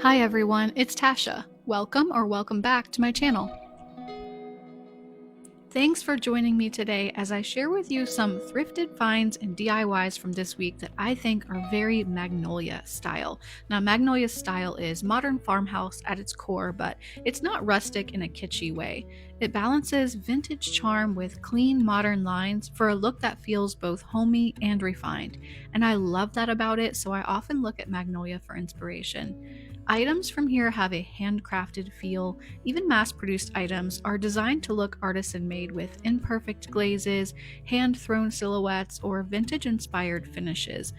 Hi everyone, it's Tasha. Welcome back to my channel. Thanks for joining me today as I share with you some thrifted finds and DIYs from this week that I think are very Magnolia style. Now, Magnolia style is modern farmhouse at its core, but it's not rustic in a kitschy way. It balances vintage charm with clean modern lines for a look that feels both homey and refined. And I love that about it, so I often look at Magnolia for inspiration. Items from here have a handcrafted feel. Even mass-produced items are designed to look artisan-made with imperfect glazes, hand-thrown silhouettes, or vintage-inspired finishes.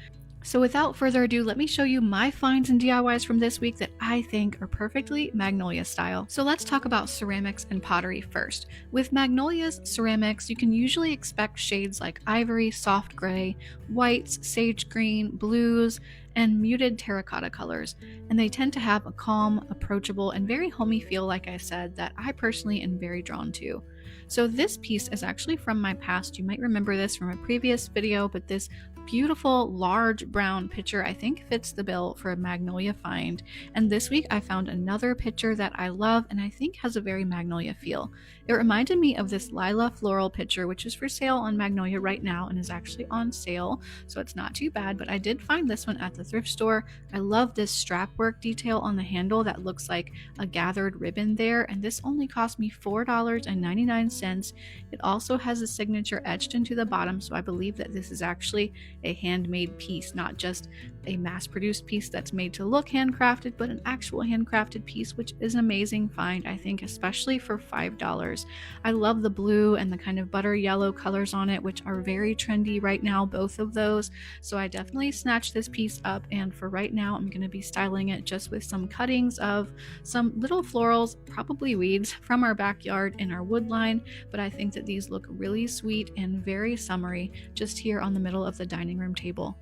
So without further ado, let me show you my finds and DIYs from this week that I think are perfectly Magnolia style. So let's talk about ceramics and pottery first. With Magnolia's ceramics, you can usually expect shades like ivory, soft gray, whites, sage green, blues, and muted terracotta colors. And they tend to have a calm, approachable, and very homey feel, like I said, that I personally am very drawn to. So this piece is actually from my past. You might remember this from a previous video, but this beautiful large brown pitcher I think fits the bill for a Magnolia find. And this week I found another pitcher that I love and I think has a very Magnolia feel. It reminded me of this Lila floral pitcher, which is for sale on Magnolia right now and is actually on sale, so it's not too bad, but I did find this one at the thrift store. I love this strap work detail on the handle that looks like a gathered ribbon there, and this only cost me $4.99. It also has a signature etched into the bottom, so I believe that this is actually a handmade piece, not just a mass-produced piece that's made to look handcrafted, but an actual handcrafted piece, which is an amazing find, I think, especially for $5. I love the blue and the kind of butter yellow colors on it, which are very trendy right now, both of those. So I definitely snatched this piece up, and for right now I'm going to be styling it just with some cuttings of some little florals, probably weeds, from our backyard in our wood line, but I think that these look really sweet and very summery just here on the middle of the dining room table.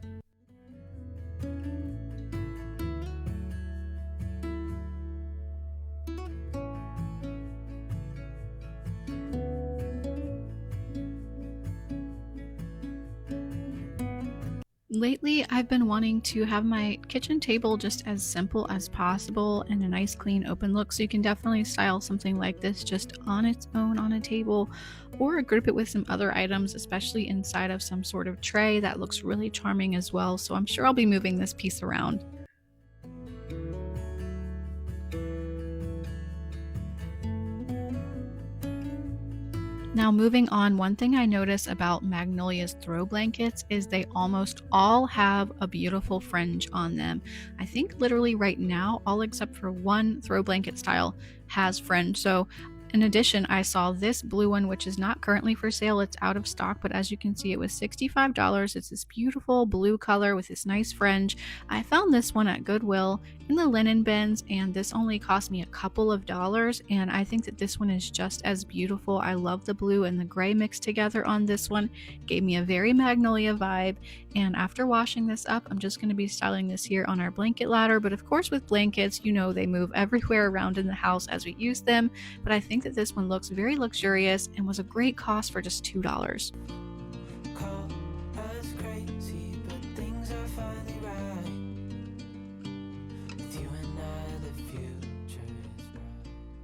Lately, I've been wanting to have my kitchen table just as simple as possible and a nice clean open look, so you can definitely style something like this just on its own on a table or group it with some other items, especially inside of some sort of tray. That looks really charming as well, so I'm sure I'll be moving this piece around. Now moving on, one thing I notice about Magnolia's throw blankets is they almost all have a beautiful fringe on them. I think literally right now, all except for one throw blanket style has fringe. So in addition, I saw this blue one, which is not currently for sale. It's out of stock, but as you can see, it was $65. It's this beautiful blue color with this nice fringe. I found this one at Goodwill in the linen bins, and this only cost me a couple of dollars, and I think that this one is just as beautiful. I love the blue and the gray mixed together on this one. It gave me a very Magnolia vibe, and after washing this up, I'm just going to be styling this here on our blanket ladder. But of course, with blankets, you know, they move everywhere around in the house as we use them, but I think that this one looks very luxurious and was a great cost for just $2.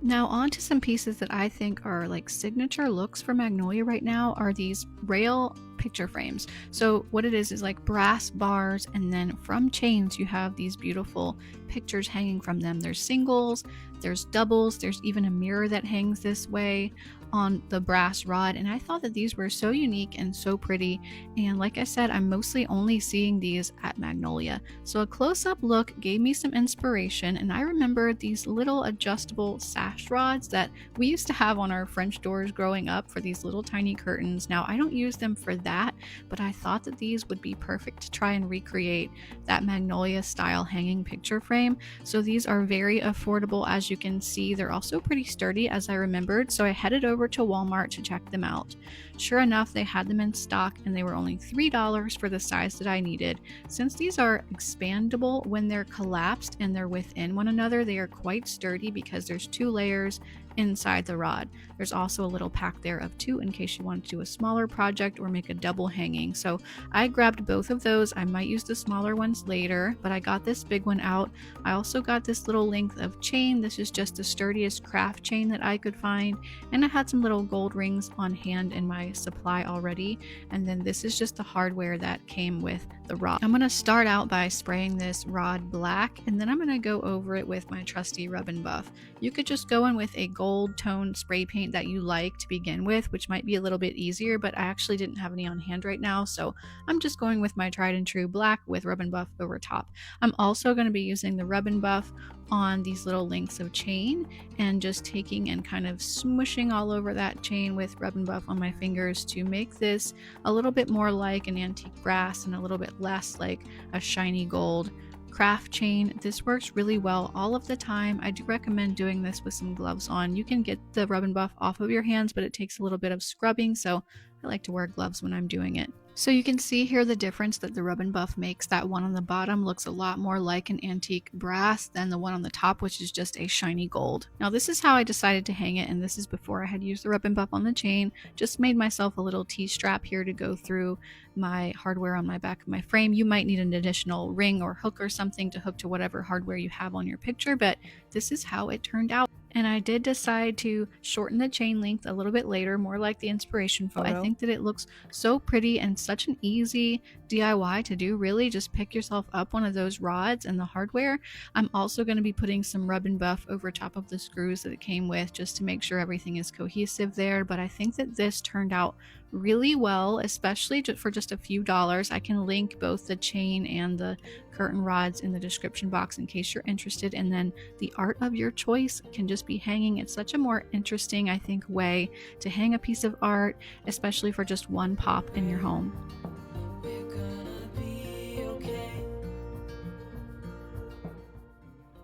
Now on to some pieces that I think are like signature looks for Magnolia right now are these rail picture frames. So what it is like brass bars, and then from chains you have these beautiful pictures hanging from them. There's singles, there's doubles, there's even a mirror that hangs this way on the brass rod, and I thought that these were so unique and so pretty, and like I said, I'm mostly only seeing these at Magnolia. So a close-up look gave me some inspiration, and I remember these little adjustable sash rods that we used to have on our French doors growing up for these little tiny curtains. Now I don't use them for that, but I thought that these would be perfect to try and recreate that Magnolia style hanging picture frame. So these are very affordable, as you can see. They're also pretty sturdy, as I remembered, so I headed over to Walmart to check them out. Sure enough, they had them in stock and they were only $3 for the size that I needed. Since these are expandable, when they're collapsed and they're within one another, they are quite sturdy because there's 2 layers inside the rod. There's also a little pack there of 2 in case you want to do a smaller project or make a double hanging. So I grabbed both of those. I might use the smaller ones later, but I got this big one out. I also got this little length of chain. This is just the sturdiest craft chain that I could find, and I had some little gold rings on hand in my supply already. And then this is just the hardware that came with the rod. I'm going to start out by spraying this rod black, and then I'm going to go over it with my trusty Rub and Buff. You could just go in with a gold tone spray paint that you like to begin with, which might be a little bit easier, but I actually didn't have any on hand right now, so I'm just going with my tried and true black with Rub and Buff over top. I'm also going to be using the Rub and Buff on these little lengths of chain and just taking and kind of smushing all over that chain with Rub and Buff on my fingers to make this a little bit more like an antique brass and a little bit less like a shiny gold craft chain. This works really well all of the time. I do recommend doing this with some gloves on. You can get the Rub and Buff off of your hands, but it takes a little bit of scrubbing, so I like to wear gloves when I'm doing it. So you can see here the difference that the Rub and Buff makes. That one on the bottom looks a lot more like an antique brass than the one on the top, which is just a shiny gold. Now this is how I decided to hang it, and this is before I had used the Rub and Buff on the chain. Just made myself a little T-strap here to go through my hardware on my back of my frame. You might need an additional ring or hook or something to hook to whatever hardware you have on your picture, but this is how it turned out. And I did decide to shorten the chain length a little bit later, more like the inspiration photo. I think that it looks so pretty and such an easy DIY to do, really. Just pick yourself up one of those rods and the hardware. I'm also going to be putting some Rub and Buff over top of the screws that it came with just to make sure everything is cohesive there. But I think that this turned out really well, especially for just a few dollars. I can link both the chain and the curtain rods in the description box in case you're interested. And then the art of your choice can just be hanging. It's such a more interesting, I think, way to hang a piece of art, especially for just one pop in your home.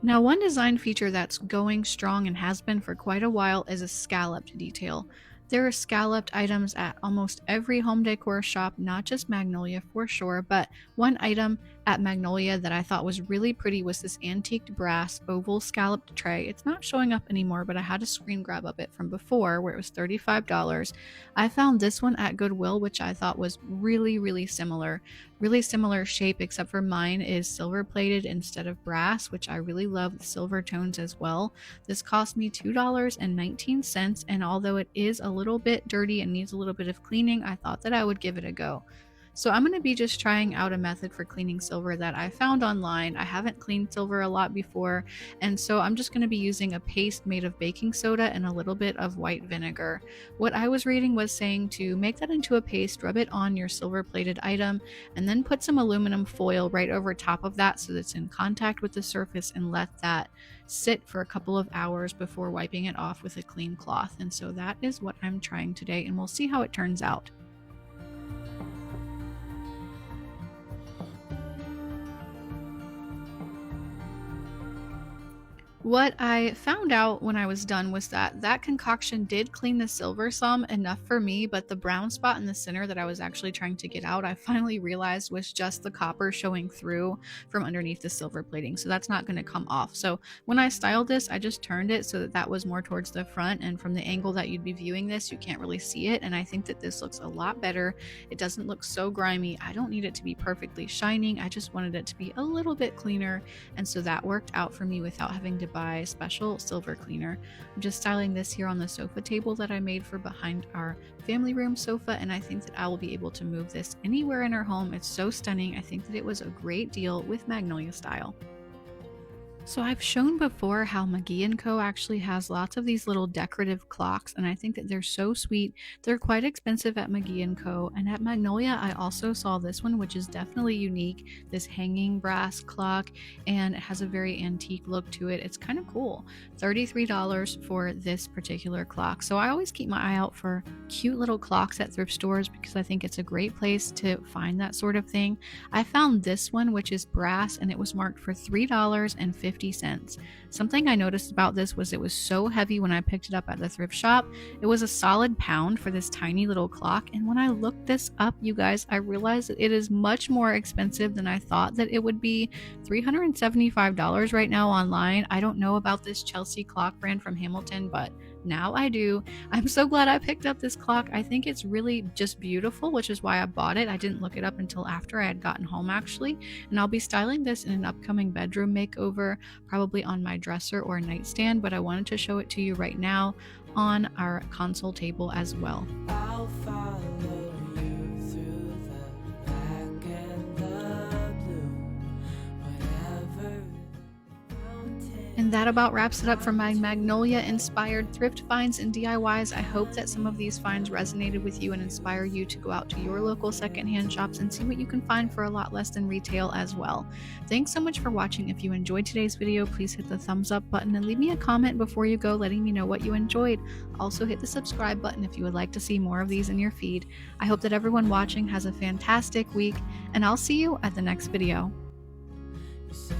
Now, one design feature that's going strong and has been for quite a while is a scalloped detail. There are scalloped items at almost every home decor shop, not just Magnolia for sure, but one item at Magnolia that I thought was really pretty was this antiqued brass oval scalloped tray. It's not showing up anymore, but I had a screen grab of it from before where it was $35. I found this one at Goodwill, which I thought was really similar shape, except for mine is silver plated instead of brass, which I really love the silver tones as well. This cost me $2.19, and although it is a little bit dirty and needs a little bit of cleaning, I thought that I would give it a go. So I'm going to be just trying out a method for cleaning silver that I found online. I haven't cleaned silver a lot before, and so I'm just going to be using a paste made of baking soda and a little bit of white vinegar. What I was reading was saying to make that into a paste, rub it on your silver plated item, and then put some aluminum foil right over top of that so that it's in contact with the surface, and let that sit for a couple of hours before wiping it off with a clean cloth. And so that is what I'm trying today, and we'll see how it turns out. What I found out when I was done was that that concoction did clean the silver some, enough for me, but the brown spot in the center that I was actually trying to get out, I finally realized was just the copper showing through from underneath the silver plating, so that's not going to come off. So when I styled this, I just turned it so that that was more towards the front, and from the angle that you'd be viewing this, you can't really see it, and I think that this looks a lot better. It doesn't look so grimy. I don't need it to be perfectly shining. I just wanted it to be a little bit cleaner, and so that worked out for me without having to buy a special silver cleaner. I'm just styling this here on the sofa table that I made for behind our family room sofa, and I think that I will be able to move this anywhere in our home. It's so stunning. I think that it was a great deal with Magnolia style. So I've shown before how McGee & Co. actually has lots of these little decorative clocks, and I think that they're so sweet. They're quite expensive at McGee & Co. And at Magnolia, I also saw this one, which is definitely unique, this hanging brass clock, and it has a very antique look to it. It's kind of cool. $33 for this particular clock. So I always keep my eye out for cute little clocks at thrift stores because I think it's a great place to find that sort of thing. I found this one, which is brass, and it was marked for $3.50. $1.50. Something I noticed about this was it was so heavy when I picked it up at the thrift shop. It was a solid pound for this tiny little clock, and when I looked this up, you guys, I realized that it is much more expensive than I thought that it would be. $375 right now online. I don't know about this Chelsea clock brand from Hamilton, but now I do. I'm so glad I picked up this clock. I think it's really just beautiful, which is why I bought it. I didn't look it up until after I had gotten home, actually, and I'll be styling this in an upcoming bedroom makeover, probably on my dresser or nightstand, but I wanted to show it to you right now on our console table as well. I'll follow you through the black and the blue, whatever mountain. And that about wraps it up for my Magnolia inspired thrift finds and DIYs. I hope that some of these finds resonated with you and inspire you to go out to your local secondhand shops and see what you can find for a lot less than retail as well. Thanks so much for watching. If you enjoyed today's video, please hit the thumbs up button and leave me a comment before you go letting me know what you enjoyed. Also hit the subscribe button if you would like to see more of these in your feed. I hope that everyone watching has a fantastic week, and I'll see you at the next video. You say